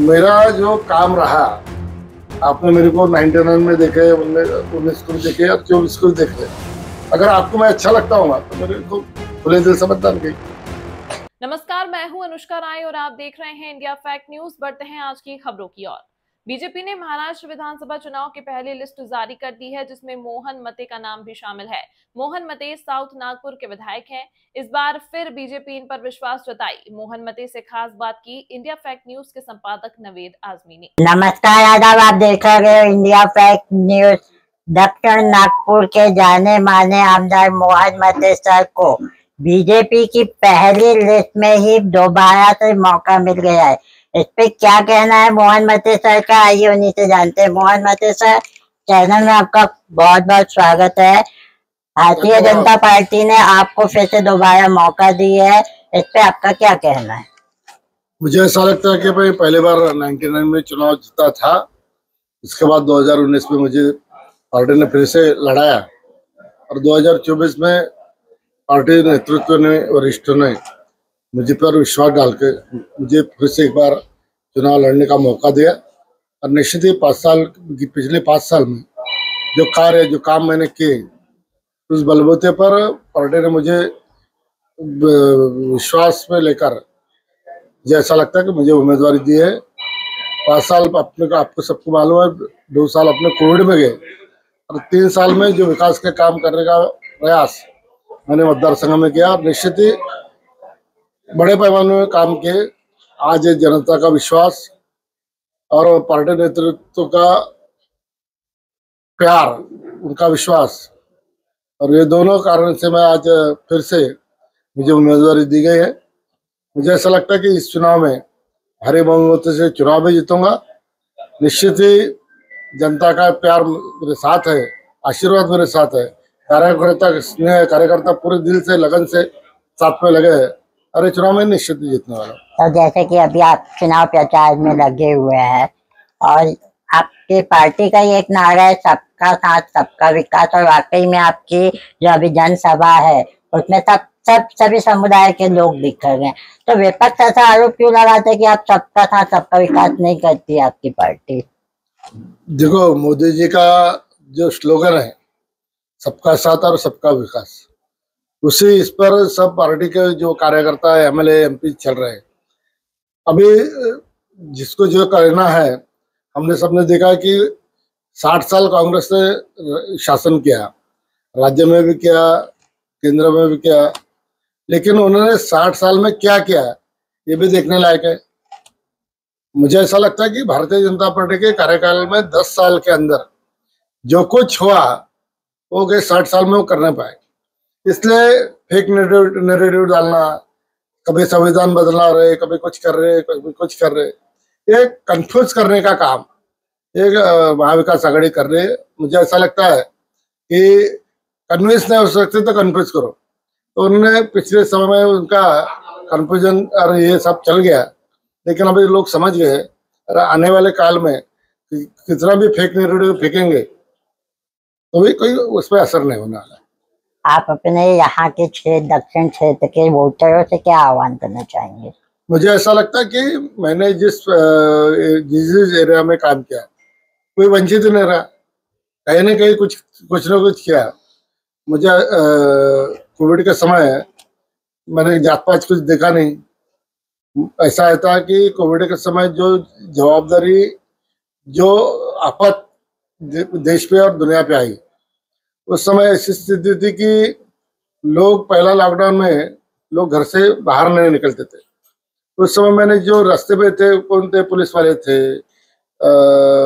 मेरा जो काम रहा, आपने मेरे को 99 में देखे, 19 को देखे और 24 को देखे। अगर आपको मैं अच्छा लगता हूँ तो मेरे को खुले दिल से मतदान की। नमस्कार, मैं हूं अनुष्का राय और आप देख रहे हैं इंडिया फैक्ट न्यूज। बढ़ते हैं आज की खबरों की ओर। बीजेपी ने महाराष्ट्र विधानसभा चुनाव की पहली लिस्ट जारी कर दी है, जिसमें मोहन मते का नाम भी शामिल है। मोहन मते साउथ नागपुर के विधायक हैं। इस बार फिर बीजेपी इन पर विश्वास जताई। मोहन मते से खास बात की इंडिया फैक्ट न्यूज के संपादक नवेद आजमी ने। नमस्कार आदाब, आप देख रहे हो इंडिया फैक्ट न्यूज। दक्षिण नागपुर के जाने माने आमदार मोहन मते सर को बीजेपी की पहली लिस्ट में ही दोबारा से मौका मिल गया है। इस पे क्या कहना है मोहन मते सर का, आइए उन्हीं से जानते हैं। मोहन मते सर, चैनल में आपका बहुत बहुत स्वागत है। भारतीय जनता पार्टी ने आपको फिर से दोबारा मौका दिया है, इस पे आपका क्या कहना है? मुझे ऐसा लगता है कि भाई पहली बार 99 में चुनाव जीता था, इसके बाद 2019 में मुझे पार्टी ने फिर से लड़ाया और 2024 में पार्टी नेतृत्व ने, वरिष्ठों ने मुझे पर विश्वास डाल के मुझे फिर से एक बार चुनाव लड़ने का मौका दिया। और निश्चित ही 5 साल की, पिछले 5 साल में जो काम मैंने किए, उस बलबूते पर पार्टी ने मुझे विश्वास में लेकर मुझे ऐसा लगता है कि मुझे उम्मीदवारी दी है। 5 साल आपको सबको मालूम है, 2 साल अपने कोविड में गए और 3 साल में जो विकास के काम करने का प्रयास मैंने मतदार संघ में किया और निश्चित ही बड़े पैमाने में काम किए। आज जनता का विश्वास और पार्टी नेतृत्व का प्यार, उनका विश्वास, और ये दोनों कारण से मैं आज फिर से मुझे उम्मीदवारी दी गई है। मुझे ऐसा लगता है कि इस चुनाव में हरे बहुमत से चुनाव भी जीतूंगा। निश्चित ही जनता का प्यार मेरे साथ है, आशीर्वाद मेरे साथ है, कार्यकर्ता स्नेह, कार्यकर्ता पूरे दिल से, लगन से साथ में लगे हैं। अरे चुनाव में निश्चित ही जीतने वाला। तो जैसे कि अभी आप चुनाव प्रचार में लगे हुए हैं और आपकी पार्टी का ये एक नारा है, सबका साथ सबका विकास, और वाकई में आपकी जो अभी जनसभा है उसमें सभी समुदाय के लोग दिख रहे हैं। तो विपक्ष ऐसा आरोप क्यों लगाते हैं कि आप सबका साथ सबका विकास नहीं करती है आपकी पार्टी? देखो, मोदी जी का जो स्लोगन है सबका साथ और सबका विकास, उसी इस पर सब पार्टी के जो कार्यकर्ता है, एमएलए एमपी चल रहे हैं। अभी जिसको जो करना है, हमने सबने देखा कि 60 साल कांग्रेस ने शासन किया, राज्य में भी किया, केंद्र में भी किया, लेकिन उन्होंने 60 साल में क्या किया ये भी देखने लायक है। मुझे ऐसा लगता है कि भारतीय जनता पार्टी के कार्यकाल में 10 साल के अंदर जो कुछ हुआ वो गए 60 साल में वो करने पाए। इसलिए फेक नैरेटिव डालना, कभी संविधान बदला रहे, कभी कुछ कर रहे, कभी कुछ कर रहे, ये कंफ्यूज करने का काम एक महाविकास आघाड़ी कर रही है। मुझे ऐसा लगता है कि कन्विंस नहीं हो सकते तो कन्फ्यूज करो। तो उन्होंने पिछले समय में उनका कन्फ्यूजन और ये सब चल गया, लेकिन अभी लोग समझ गए और आने वाले काल में कितना भी फेक नैरेटिव फेंकेंगे तो भी कोई उस पर असर नहीं होना है। आप अपने यहाँ के दक्षिण क्षेत्र के वोटरों से क्या आह्वान करना चाहेंगे? मुझे ऐसा लगता है कि मैंने जिस एरिया में काम किया, कोई वंचित नहीं रहा, कहीं ना कहीं कुछ ना कुछ किया। मुझे कोविड के समय मैंने जात पात कुछ देखा नहीं। ऐसा था कि कोविड के समय जो जवाबदारी, जो आफत देश पे और दुनिया पे आई, उस समय ऐसी स्थिति थी कि लोग, पहला लॉकडाउन में लोग घर से बाहर नहीं निकलते थे। उस समय मैंने जो रास्ते पे थे, कौन थे, पुलिस वाले थे,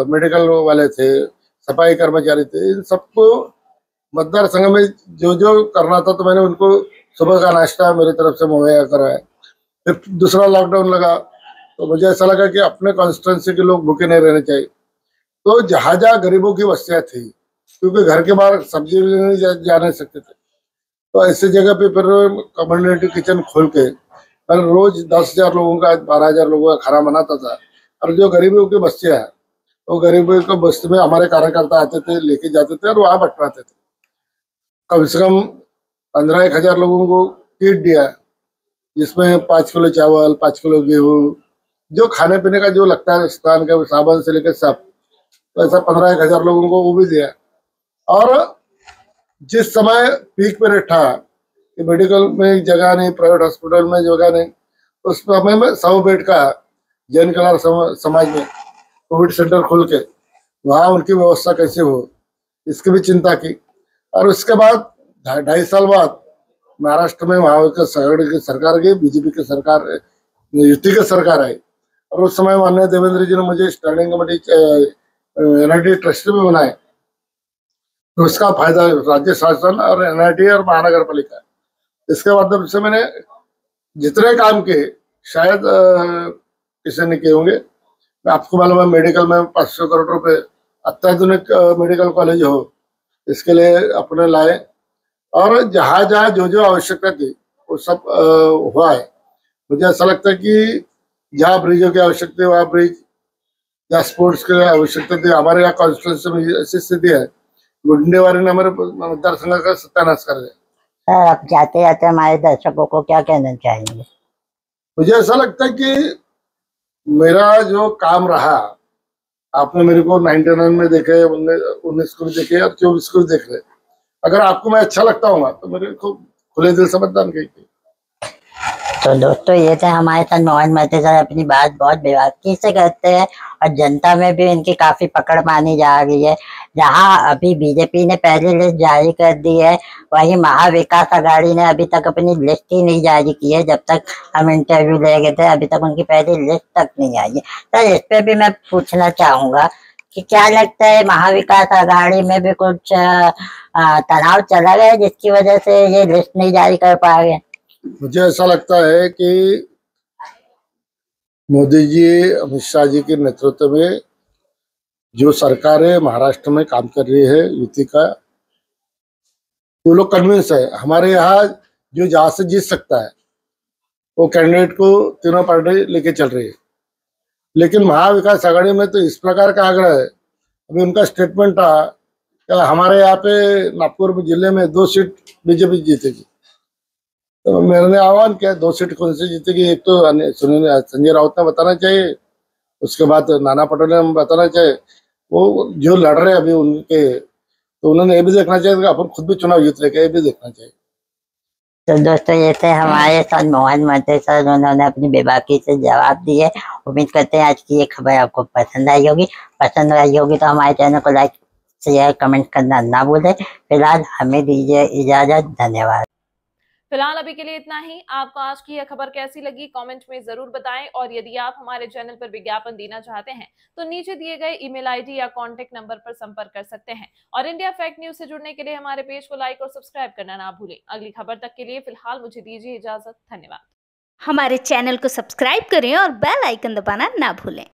मेडिकल वाले थे, सफाई कर्मचारी थे, इन सबको मतदार संघ में जो जो करना था तो मैंने उनको सुबह का नाश्ता मेरी तरफ से मुहैया कराया। फिर दूसरा लॉकडाउन लगा तो मुझे ऐसा लगा कि अपने कॉन्स्टिट्यूंसी के लोग भूखे नहीं रहने चाहिए। तो जहाँ जहाँ गरीबों की बस्तियाँ थी, क्योंकि घर के बाहर सब्जी नहीं जा नहीं सकते थे, तो ऐसी जगह पे फिर कम्युनिटी किचन खोल के मैं रोज 10,000 लोगों का, 12,000 लोगों का खाना बनाता था। और जो गरीबों की बस्तियाँ है, वो गरीबों की बस्ती में हमारे कार्यकर्ता आते थे, लेके जाते थे और वहाँ बंटवाते थे। कम से कम 15,000 लोगों को किट दिया, जिसमें 5 किलो चावल, 5 किलो गेहूँ, जो खाने पीने का जो लगता है राजस्थान का साबुन से लेकर सब, तो ऐसा 15-1 हजार लोगों को वो भी दिया। और जिस समय पीक पीरियड था कि मेडिकल में जगह नहीं, प्राइवेट हॉस्पिटल में जगह नहीं, उस समय में 100 बेड का जैन कल्याण समाज में कोविड सेंटर खोल के वहाँ उनकी व्यवस्था कैसे हो इसकी भी चिंता की। और उसके बाद 2.5 साल बाद महाराष्ट्र में महाविकास आघाड़ी की सरकार गई, बीजेपी की सरकार, युति की सरकार आई। और उस समय माननीय देवेंद्र जी ने मुझे स्टैंडिंग कमेटी एनआईटी ट्रस्टी में बनाए, तो उसका फायदा राज्य शासन और एनआईटी और महानगर पालिका, इसके माध्यम से मैंने जितने काम किए शायद किसी ने किए होंगे। आपको मालूम है मेडिकल में 500 करोड़ रुपए अत्याधुनिक मेडिकल कॉलेज हो इसके लिए अपने लाए। और जहाँ जहाँ जो जो आवश्यकता थी वो सब हुआ है। मुझे ऐसा लगता है कि जहाँ ब्रिजों की आवश्यकता है वहाँ ब्रिज, जहाँ स्पोर्ट्स की आवश्यकता थी, हमारे यहाँ कॉन्स्टिट्यूंसी में ऐसी स्थिति है गुंडेवारी ने हमारे मतदार संघ का सत्यानाश कर दिया। सर, आप जाते जाते हमारे दर्शकों को क्या कहना चाहेंगे? मुझे ऐसा लगता है कि मेरा जो काम रहा, आपने मेरे को 99 में देखे, 19 को भी देखे और 24 को भी देख रहे। अगर आपको मैं अच्छा लगता हूँ तो मेरे को खुले दिल से मतदान कीजिए। तो दोस्तों, ये थे हमारे साथ मोहन महतो सर। अपनी बात बहुत बेबाकी से करते हैं और जनता में भी इनकी काफी पकड़ मानी जा रही है। जहां अभी बीजेपी ने पहली लिस्ट जारी कर दी है, वहीं महाविकास आघाड़ी ने अभी तक अपनी लिस्ट ही नहीं जारी की है। जब तक हम इंटरव्यू ले गए थे अभी तक उनकी पहली लिस्ट तक नहीं आई है। सर, इस पे भी मैं पूछना चाहूंगा कि क्या लगता है महाविकास आघाड़ी में भी कुछ तनाव चला गया जिसकी वजह से ये लिस्ट नहीं जारी कर पा रहे? मुझे ऐसा लगता है कि मोदी जी, अमित शाह जी के नेतृत्व में जो सरकारें महाराष्ट्र में काम कर रही है युति का, वो लोग कन्विंस है हमारे यहाँ जो जहाँ से जीत सकता है वो कैंडिडेट को तीनों पार्टी लेके चल रही है। लेकिन महाविकास आघाड़ी में तो इस प्रकार का आग्रह है, अभी उनका स्टेटमेंट था कि हमारे यहाँ पे नागपुर जिले में 2 सीट बीजेपी जीतेगी। तो मैंने आह्वान किया 2 सीट कौन सी जीतेगी, एक तो संजय राउत ने बताना चाहिए, उसके बाद नाना पटोले ने बताना चाहिए। वो जो लड़ रहे अभी उनके, तो उन्होंने ये भी देखना चाहिए कि अपन खुद भी चुनाव जीत रहे, ये भी देखना चाहिए। तो दोस्तों, ये थे हमारे साथ मोहन महतो सर। उन्होंने अपनी बेबाकी से जवाब दिए। उम्मीद करते हैं आज की ये खबर आपको पसंद आई होगी। पसंद आई होगी तो हमारे चैनल को लाइक, शेयर, कमेंट करना ना भूलें। फिलहाल हमें दीजिए इजाजत। धन्यवाद। फिलहाल अभी के लिए इतना ही। आपको आज की यह खबर कैसी लगी कमेंट में जरूर बताएं, और यदि आप हमारे चैनल पर विज्ञापन देना चाहते हैं तो नीचे दिए गए ईमेल आईडी या कांटेक्ट नंबर पर संपर्क कर सकते हैं। और इंडिया फैक्ट न्यूज से जुड़ने के लिए हमारे पेज को लाइक और सब्सक्राइब करना ना भूलें। अगली खबर तक के लिए फिलहाल मुझे दीजिए इजाजत। धन्यवाद। हमारे चैनल को सब्सक्राइब करें और बेल आइकन दबाना ना भूलें।